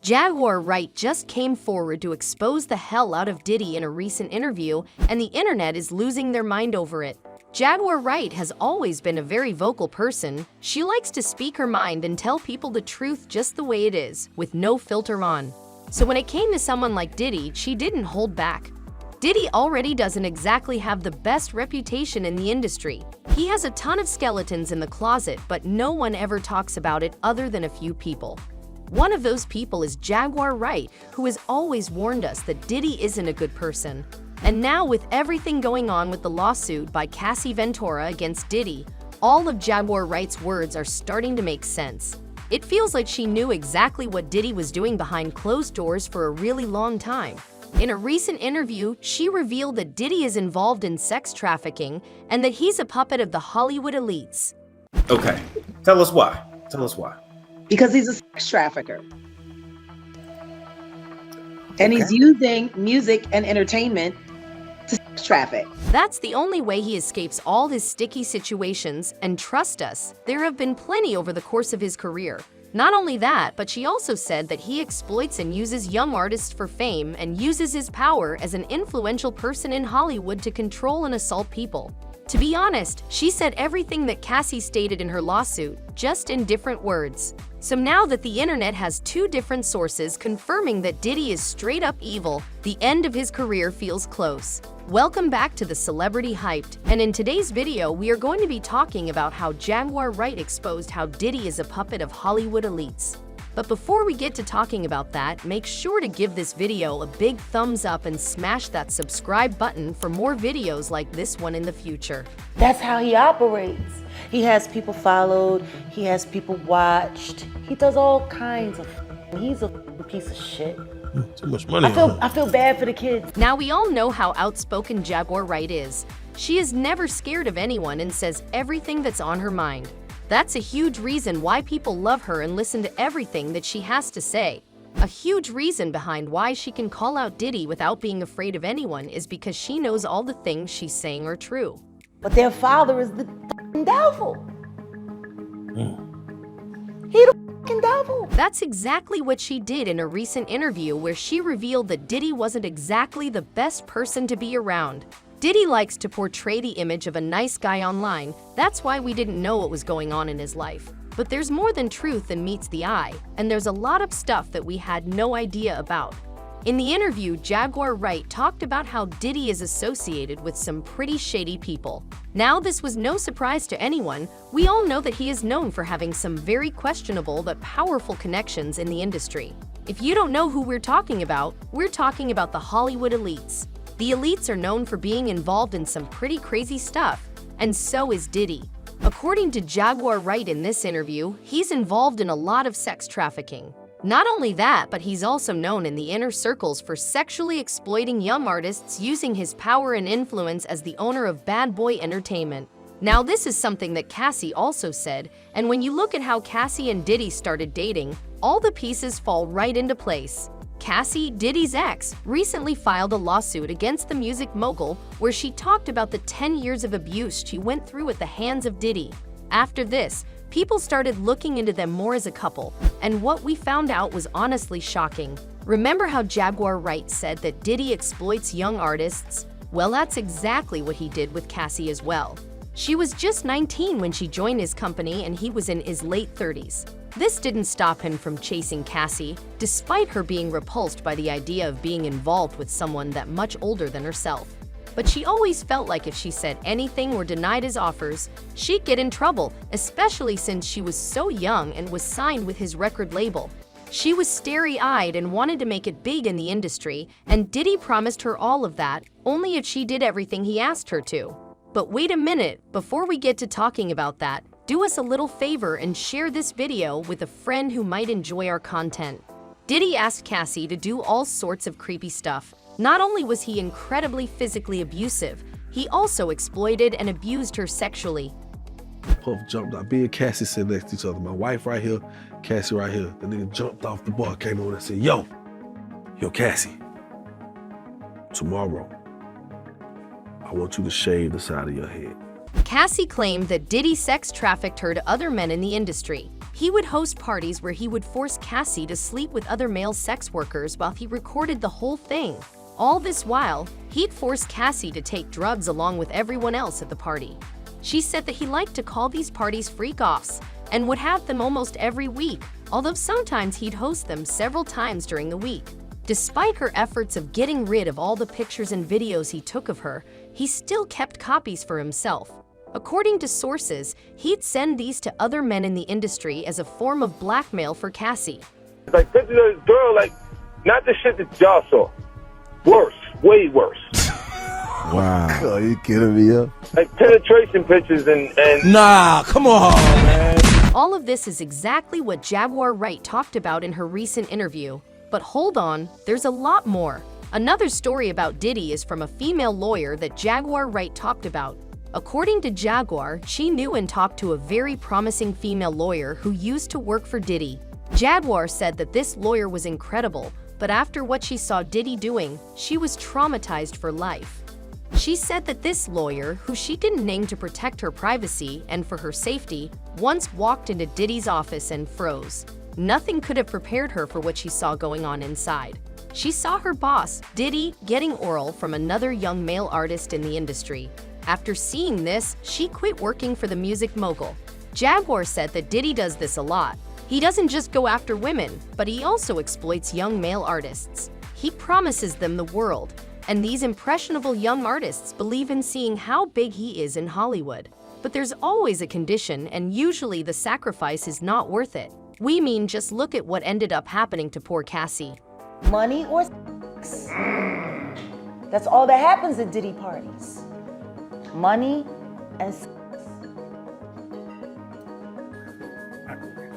Jaguar Wright just came forward to expose the hell out of Diddy in a recent interview, and the internet is losing their mind over it. Jaguar Wright has always been a very vocal person. She likes to speak her mind and tell people the truth just the way it is, with no filter on. So when it came to someone like Diddy, she didn't hold back. Diddy already doesn't exactly have the best reputation in the industry. He has a ton of skeletons in the closet, but no one ever talks about it other than a few people. One of those people is Jaguar Wright, who has always warned us that Diddy isn't a good person. And now, with everything going on with the lawsuit by Cassie Ventura against Diddy, all of Jaguar Wright's words are starting to make sense. It feels like she knew exactly what Diddy was doing behind closed doors for a really long time. In a recent interview, she revealed that Diddy is involved in sex trafficking and that he's a puppet of the Hollywood elites. Okay, tell us why. Tell us why. Because he's a sex trafficker. And he's using music and entertainment to sex traffic. That's the only way he escapes all his sticky situations, and trust us, there have been plenty over the course of his career. Not only that, but she also said that he exploits and uses young artists for fame and uses his power as an influential person in Hollywood to control and assault people. To be honest, she said everything that Cassie stated in her lawsuit, just in different words. So now that the internet has two different sources confirming that Diddy is straight up evil, the end of his career feels close. Welcome back to the Celebrity Hyped, and in today's video we are going to be talking about how Jaguar Wright exposed how Diddy is a puppet of Hollywood elites. But before we get to talking about that, make sure to give this video a big thumbs up and smash that subscribe button for more videos like this one in the future. That's how he operates. He has people followed, he has people watched, he does all kinds of he's a piece of shit. Too much money. I feel bad for the kids. Now we all know how outspoken Jaguar Wright is. She is never scared of anyone and says everything that's on her mind. That's a huge reason why people love her and listen to everything that she has to say. A huge reason behind why she can call out Diddy without being afraid of anyone is because she knows all the things she's saying are true. But their father is the devil. He the devil. That's exactly what she did in a recent interview where she revealed that Diddy wasn't exactly the best person to be around. Diddy likes to portray the image of a nice guy online. That's why we didn't know what was going on in his life. But there's more than truth than meets the eye, and there's a lot of stuff that we had no idea about. In the interview, Jaguar Wright talked about how Diddy is associated with some pretty shady people. Now, this was no surprise to anyone. We all know that he is known for having some very questionable but powerful connections in the industry. If you don't know who we're talking about the Hollywood elites. The elites are known for being involved in some pretty crazy stuff, and so is Diddy. According to Jaguar Wright in this interview, he's involved in a lot of sex trafficking. Not only that, but he's also known in the inner circles for sexually exploiting young artists using his power and influence as the owner of Bad Boy Entertainment. Now, this is something that Cassie also said, and when you look at how Cassie and Diddy started dating, all the pieces fall right into place. Cassie, Diddy's ex, recently filed a lawsuit against the music mogul where she talked about the 10 years of abuse she went through at the hands of Diddy. After this, people started looking into them more as a couple, and what we found out was honestly shocking. Remember how Jaguar Wright said that Diddy exploits young artists? Well, that's exactly what he did with Cassie as well. She was just 19 when she joined his company and he was in his late 30s. This didn't stop him from chasing Cassie, despite her being repulsed by the idea of being involved with someone that much older than herself. But she always felt like if she said anything or denied his offers, she'd get in trouble, especially since she was so young and was signed with his record label. She was starry-eyed and wanted to make it big in the industry, and Diddy promised her all of that, only if she did everything he asked her to. But wait a minute, before we get to talking about that, do us a little favor and share this video with a friend who might enjoy our content. Diddy asked Cassie to do all sorts of creepy stuff. Not only was he incredibly physically abusive, he also exploited and abused her sexually. Puff jumped out. Me and Cassie sitting next to each other. My wife right here, Cassie right here. The nigga jumped off the bar, came over and said, yo, Cassie, tomorrow, I want you to shave the side of your head. Cassie claimed that Diddy sex trafficked her to other men in the industry. He would host parties where he would force Cassie to sleep with other male sex workers while he recorded the whole thing. All this while, he'd force Cassie to take drugs along with everyone else at the party. She said that he liked to call these parties freak-offs and would have them almost every week, although sometimes he'd host them several times during the week. Despite her efforts of getting rid of all the pictures and videos he took of her, he still kept copies for himself. According to sources, he'd send these to other men in the industry as a form of blackmail for Cassie. It's like pictures of this girl, like, not the shit that y'all saw. Worse, way worse. Wow. Oh, you kidding me up? Like penetration pictures and Nah, come on, man. All of this is exactly what Jaguar Wright talked about in her recent interview. But hold on, there's a lot more. Another story about Diddy is from a female lawyer that Jaguar Wright talked about. According to Jaguar, she knew and talked to a very promising female lawyer who used to work for Diddy. Jaguar said that this lawyer was incredible, but after what she saw Diddy doing, she was traumatized for life. She said that this lawyer, who she didn't name to protect her privacy and for her safety, once walked into Diddy's office and froze. Nothing could have prepared her for what she saw going on inside. She saw her boss, Diddy, getting oral from another young male artist in the industry. After seeing this, she quit working for the music mogul. Jaguar said that Diddy does this a lot. He doesn't just go after women, but he also exploits young male artists. He promises them the world, and these impressionable young artists believe in seeing how big he is in Hollywood. But there's always a condition, and usually the sacrifice is not worth it. We mean just look at what ended up happening to poor Cassie. Money or sex. That's all that happens at Diddy parties. Money and sex.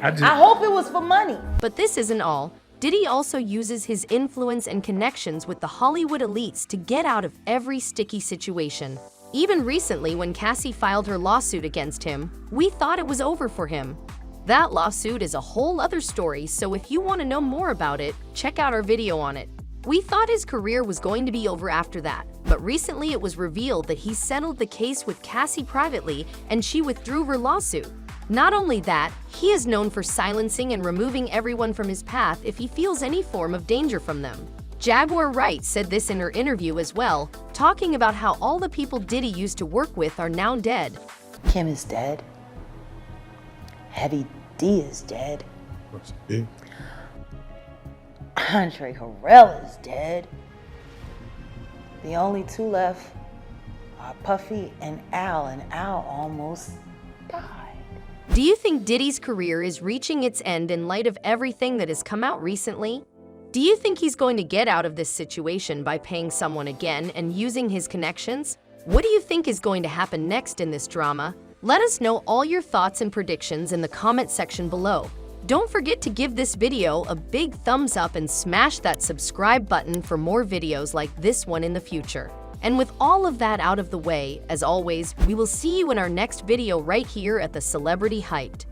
I hope it was for money. But this isn't all. Diddy also uses his influence and connections with the Hollywood elites to get out of every sticky situation. Even recently, when Cassie filed her lawsuit against him, we thought it was over for him. That lawsuit is a whole other story, so if you want to know more about it, check out our video on it. We thought his career was going to be over after that, but recently it was revealed that he settled the case with Cassie privately and she withdrew her lawsuit. Not only that, he is known for silencing and removing everyone from his path if he feels any form of danger from them. Jaguar Wright said this in her interview as well, talking about how all the people Diddy used to work with are now dead. Kim is dead. Heavy D is dead. What's it? Andre Harrell is dead. The only two left are Puffy and Al almost died. Do you think Diddy's career is reaching its end in light of everything that has come out recently? Do you think he's going to get out of this situation by paying someone again and using his connections? What do you think is going to happen next in this drama? Let us know all your thoughts and predictions in the comment section below. Don't forget to give this video a big thumbs up and smash that subscribe button for more videos like this one in the future. And with all of that out of the way, as always, we will see you in our next video right here at the Celebrity Hyped.